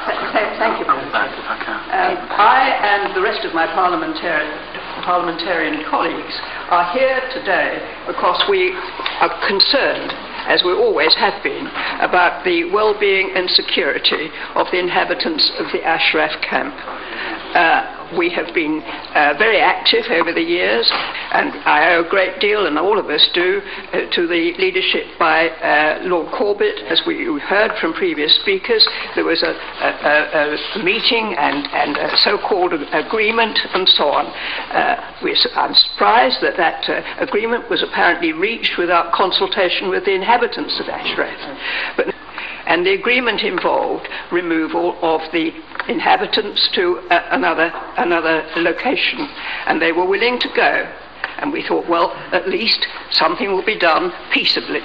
Thank you. I and the rest of my parliamentarian colleagues are here today because we are concerned, as we always have been, about the well-being and security of the inhabitants of the Ashraf camp. We have been very active over the years, and I owe a great deal, and all of us do, to the leadership by Lord Corbett. As we heard from previous speakers, there was a meeting and a so-called agreement and so on. I'm surprised that that agreement was apparently reached without consultation with the inhabitants of Ashraf. And the agreement involved removal of the inhabitants to another location, and they were willing to go. And we thought, well, at least something will be done peaceably.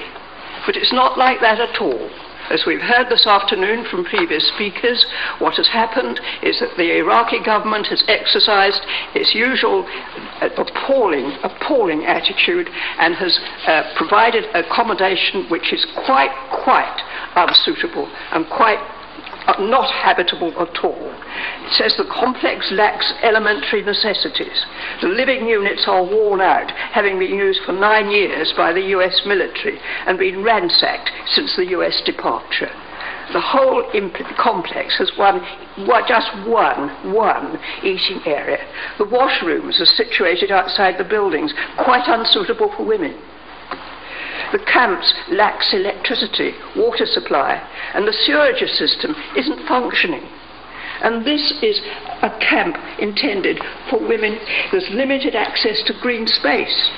But it's not like that at all. As we've heard this afternoon from previous speakers, what has happened is that the Iraqi government has exercised its usual appalling attitude and has provided accommodation which is quite unsuitable and quite not habitable at all. It says the complex lacks elementary necessities. The living units are worn out, having been used for 9 years by the US military and been ransacked since the US departure. The whole complex has just one eating area. The washrooms are situated outside the buildings, quite unsuitable for women. The camps lacks electricity, water supply, and the sewerage system isn't functioning. And this is a camp intended for women. There's limited access to green space.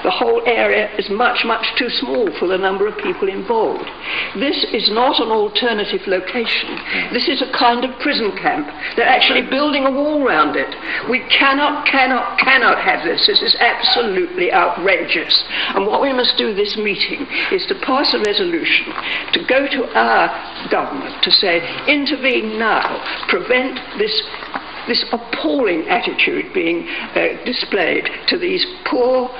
The whole area is much too small for the number of people involved. This is not an alternative location. This is a kind of prison camp. They're actually building a wall around it. We cannot have this. This is absolutely outrageous. And what we must do this meeting is to pass a resolution to go to our government to say, intervene now, prevent this appalling attitude being displayed to these poor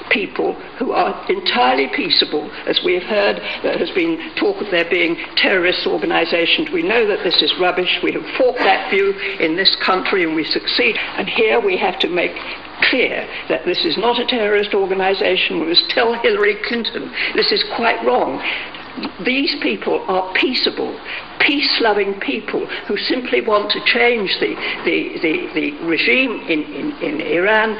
people who are entirely peaceable. As we have heard, there has been talk of there being terrorist organisations. We know that this is rubbish. We have fought that view in this country and we succeed. And here we have to make clear that this is not a terrorist organisation. We must tell Hillary Clinton this is quite wrong. These people are peaceable, peace-loving people who simply want to change the regime in Iran,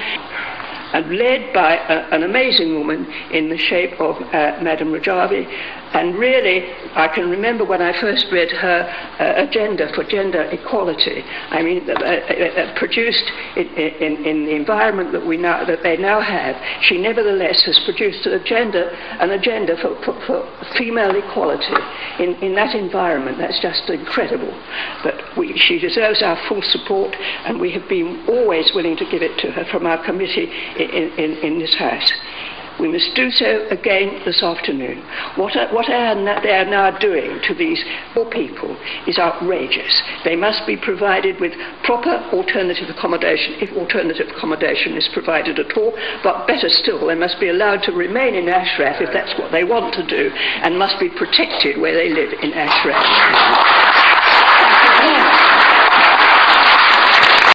and led by an amazing woman in the shape of Madame Rajavi. And really, I can remember when I first read her agenda for gender equality. I mean, produced in the environment that they now have, she nevertheless has produced an agenda for female equality in that environment. That's just incredible. But she deserves our full support, and we have been always willing to give it to her from our committee in this House. We must do so again this afternoon. What they are now doing to these poor people is outrageous. They must be provided with proper alternative accommodation, if alternative accommodation is provided at all, but better still, they must be allowed to remain in Ashraf if that's what they want to do, and must be protected where they live in Ashraf.